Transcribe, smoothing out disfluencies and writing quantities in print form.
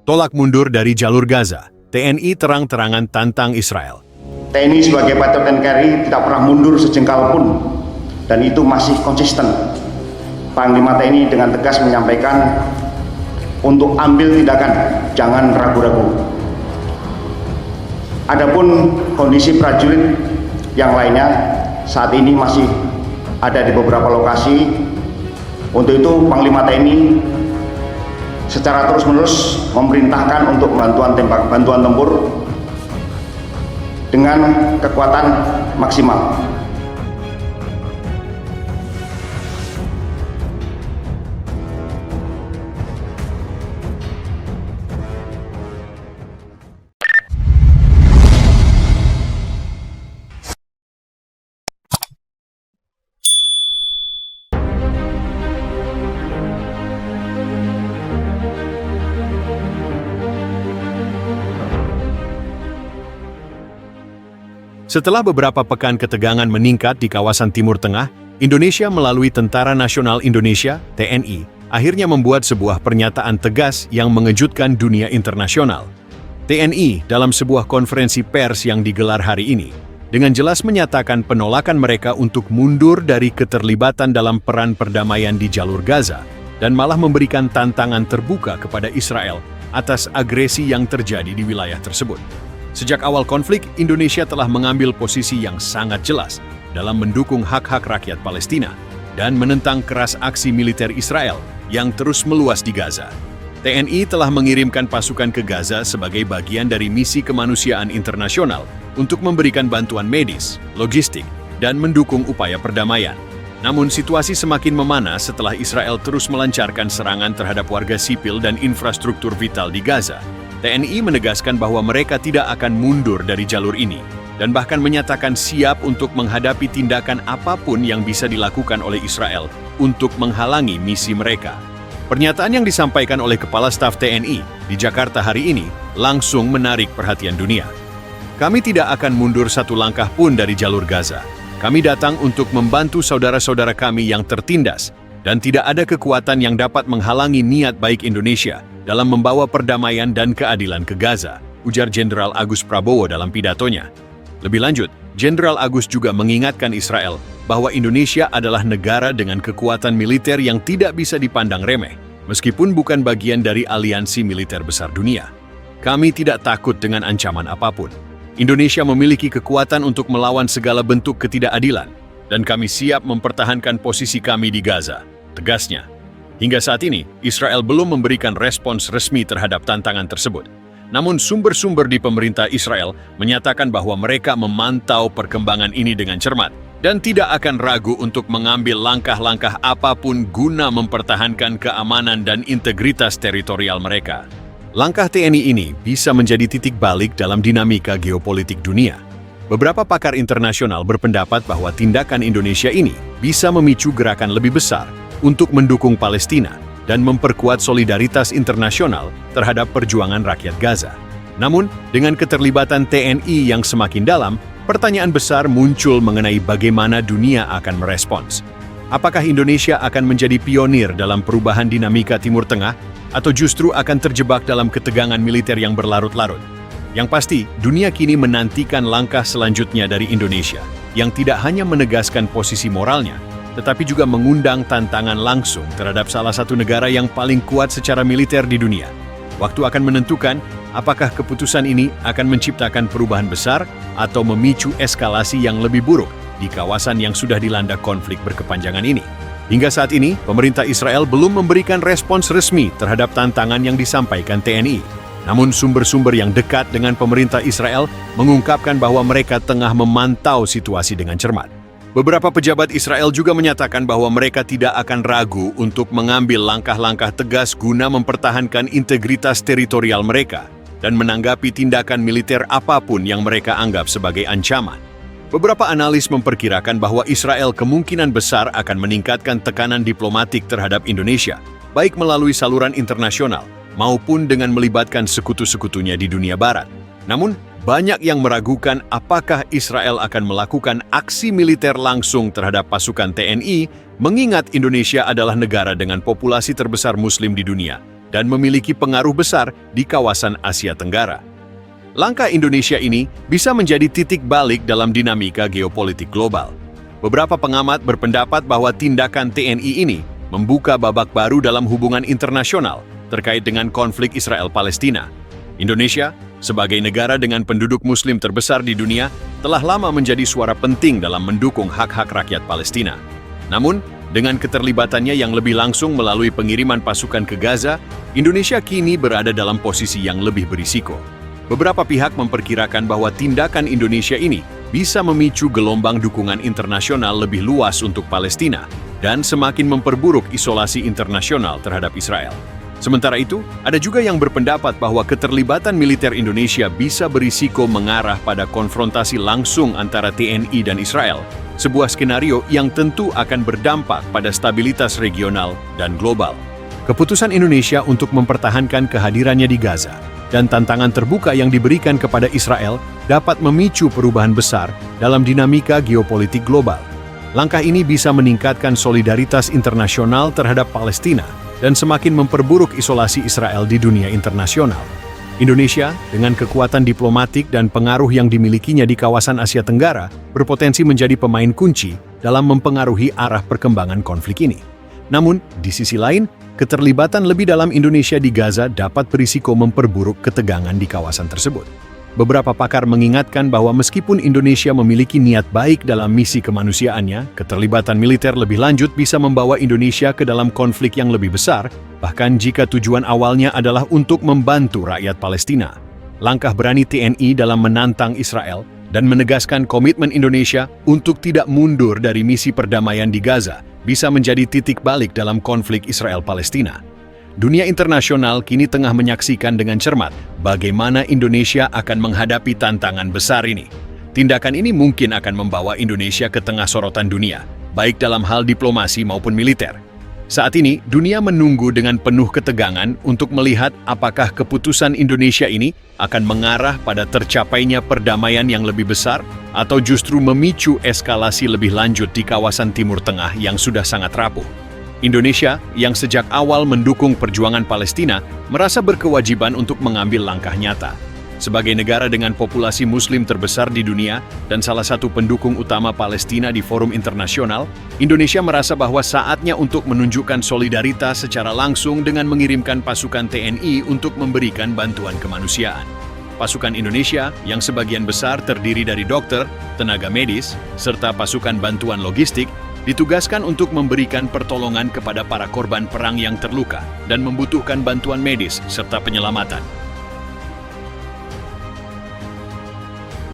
Tolak mundur dari jalur Gaza, TNI terang-terangan tantang Israel. TNI sebagai Patriot NKRI tidak pernah mundur sejengkal pun, dan itu masih konsisten. Panglima TNI dengan tegas menyampaikan untuk ambil tindakan, jangan ragu-ragu. Adapun kondisi prajurit yang lainnya saat ini masih ada di beberapa lokasi. Untuk itu Panglima TNI secara terus-menerus memerintahkan untuk bantuan tempur dengan kekuatan maksimal. Setelah beberapa pekan ketegangan meningkat di kawasan Timur Tengah, Indonesia melalui Tentara Nasional Indonesia (TNI) akhirnya membuat sebuah pernyataan tegas yang mengejutkan dunia internasional. TNI dalam sebuah konferensi pers yang digelar hari ini dengan jelas menyatakan penolakan mereka untuk mundur dari keterlibatan dalam peran perdamaian di jalur Gaza dan malah memberikan tantangan terbuka kepada Israel atas agresi yang terjadi di wilayah tersebut. Sejak awal konflik, Indonesia telah mengambil posisi yang sangat jelas dalam mendukung hak-hak rakyat Palestina dan menentang keras aksi militer Israel yang terus meluas di Gaza. TNI telah mengirimkan pasukan ke Gaza sebagai bagian dari misi kemanusiaan internasional untuk memberikan bantuan medis, logistik, dan mendukung upaya perdamaian. Namun situasi semakin memanas setelah Israel terus melancarkan serangan terhadap warga sipil dan infrastruktur vital di Gaza. TNI menegaskan bahwa mereka tidak akan mundur dari jalur ini dan bahkan menyatakan siap untuk menghadapi tindakan apapun yang bisa dilakukan oleh Israel untuk menghalangi misi mereka. Pernyataan yang disampaikan oleh Kepala Staf TNI di Jakarta hari ini langsung menarik perhatian dunia. Kami tidak akan mundur satu langkah pun dari jalur Gaza. Kami datang untuk membantu saudara-saudara kami yang tertindas dan tidak ada kekuatan yang dapat menghalangi niat baik Indonesia dalam membawa perdamaian dan keadilan ke Gaza, ujar Jenderal Agus Prabowo dalam pidatonya. Lebih lanjut, Jenderal Agus juga mengingatkan Israel bahwa Indonesia adalah negara dengan kekuatan militer yang tidak bisa dipandang remeh, meskipun bukan bagian dari aliansi militer besar dunia. Kami tidak takut dengan ancaman apapun. Indonesia memiliki kekuatan untuk melawan segala bentuk ketidakadilan, dan kami siap mempertahankan posisi kami di Gaza, tegasnya. Hingga saat ini, Israel belum memberikan respons resmi terhadap tantangan tersebut. Namun sumber-sumber di pemerintah Israel menyatakan bahwa mereka memantau perkembangan ini dengan cermat dan tidak akan ragu untuk mengambil langkah-langkah apapun guna mempertahankan keamanan dan integritas teritorial mereka. Langkah TNI ini bisa menjadi titik balik dalam dinamika geopolitik dunia. Beberapa pakar internasional berpendapat bahwa tindakan Indonesia ini bisa memicu gerakan lebih besar untuk mendukung Palestina dan memperkuat solidaritas internasional terhadap perjuangan rakyat Gaza. Namun, dengan keterlibatan TNI yang semakin dalam, pertanyaan besar muncul mengenai bagaimana dunia akan merespons. Apakah Indonesia akan menjadi pionir dalam perubahan dinamika Timur Tengah atau justru akan terjebak dalam ketegangan militer yang berlarut-larut? Yang pasti, dunia kini menantikan langkah selanjutnya dari Indonesia yang tidak hanya menegaskan posisi moralnya, tetapi juga mengundang tantangan langsung terhadap salah satu negara yang paling kuat secara militer di dunia. Waktu akan menentukan apakah keputusan ini akan menciptakan perubahan besar atau memicu eskalasi yang lebih buruk di kawasan yang sudah dilanda konflik berkepanjangan ini. Hingga saat ini, pemerintah Israel belum memberikan respons resmi terhadap tantangan yang disampaikan TNI. Namun sumber-sumber yang dekat dengan pemerintah Israel mengungkapkan bahwa mereka tengah memantau situasi dengan cermat. Beberapa pejabat Israel juga menyatakan bahwa mereka tidak akan ragu untuk mengambil langkah-langkah tegas guna mempertahankan integritas teritorial mereka dan menanggapi tindakan militer apapun yang mereka anggap sebagai ancaman. Beberapa analis memperkirakan bahwa Israel kemungkinan besar akan meningkatkan tekanan diplomatik terhadap Indonesia, baik melalui saluran internasional maupun dengan melibatkan sekutu-sekutunya di dunia barat. Namun, banyak yang meragukan apakah Israel akan melakukan aksi militer langsung terhadap pasukan TNI, mengingat Indonesia adalah negara dengan populasi terbesar Muslim di dunia dan memiliki pengaruh besar di kawasan Asia Tenggara. Langkah Indonesia ini bisa menjadi titik balik dalam dinamika geopolitik global. Beberapa pengamat berpendapat bahwa tindakan TNI ini membuka babak baru dalam hubungan internasional terkait dengan konflik Israel-Palestina. Indonesia, sebagai negara dengan penduduk Muslim terbesar di dunia, telah lama menjadi suara penting dalam mendukung hak-hak rakyat Palestina. Namun, dengan keterlibatannya yang lebih langsung melalui pengiriman pasukan ke Gaza, Indonesia kini berada dalam posisi yang lebih berisiko. Beberapa pihak memperkirakan bahwa tindakan Indonesia ini bisa memicu gelombang dukungan internasional lebih luas untuk Palestina dan semakin memperburuk isolasi internasional terhadap Israel. Sementara itu, ada juga yang berpendapat bahwa keterlibatan militer Indonesia bisa berisiko mengarah pada konfrontasi langsung antara TNI dan Israel, sebuah skenario yang tentu akan berdampak pada stabilitas regional dan global. Keputusan Indonesia untuk mempertahankan kehadirannya di Gaza dan tantangan terbuka yang diberikan kepada Israel dapat memicu perubahan besar dalam dinamika geopolitik global. Langkah ini bisa meningkatkan solidaritas internasional terhadap Palestina dan semakin memperburuk isolasi Israel di dunia internasional. Indonesia, dengan kekuatan diplomatik dan pengaruh yang dimilikinya di kawasan Asia Tenggara, berpotensi menjadi pemain kunci dalam mempengaruhi arah perkembangan konflik ini. Namun, di sisi lain, keterlibatan lebih dalam Indonesia di Gaza dapat berisiko memperburuk ketegangan di kawasan tersebut. Beberapa pakar mengingatkan bahwa meskipun Indonesia memiliki niat baik dalam misi kemanusiaannya, keterlibatan militer lebih lanjut bisa membawa Indonesia ke dalam konflik yang lebih besar, bahkan jika tujuan awalnya adalah untuk membantu rakyat Palestina. Langkah berani TNI dalam menantang Israel dan menegaskan komitmen Indonesia untuk tidak mundur dari misi perdamaian di Gaza bisa menjadi titik balik dalam konflik Israel-Palestina. Dunia internasional kini tengah menyaksikan dengan cermat bagaimana Indonesia akan menghadapi tantangan besar ini. Tindakan ini mungkin akan membawa Indonesia ke tengah sorotan dunia, baik dalam hal diplomasi maupun militer. Saat ini, dunia menunggu dengan penuh ketegangan untuk melihat apakah keputusan Indonesia ini akan mengarah pada tercapainya perdamaian yang lebih besar atau justru memicu eskalasi lebih lanjut di kawasan Timur Tengah yang sudah sangat rapuh. Indonesia, yang sejak awal mendukung perjuangan Palestina, merasa berkewajiban untuk mengambil langkah nyata. Sebagai negara dengan populasi Muslim terbesar di dunia dan salah satu pendukung utama Palestina di forum internasional, Indonesia merasa bahwa saatnya untuk menunjukkan solidaritas secara langsung dengan mengirimkan pasukan TNI untuk memberikan bantuan kemanusiaan. Pasukan Indonesia, yang sebagian besar terdiri dari dokter, tenaga medis, serta pasukan bantuan logistik, ditugaskan untuk memberikan pertolongan kepada para korban perang yang terluka dan membutuhkan bantuan medis serta penyelamatan.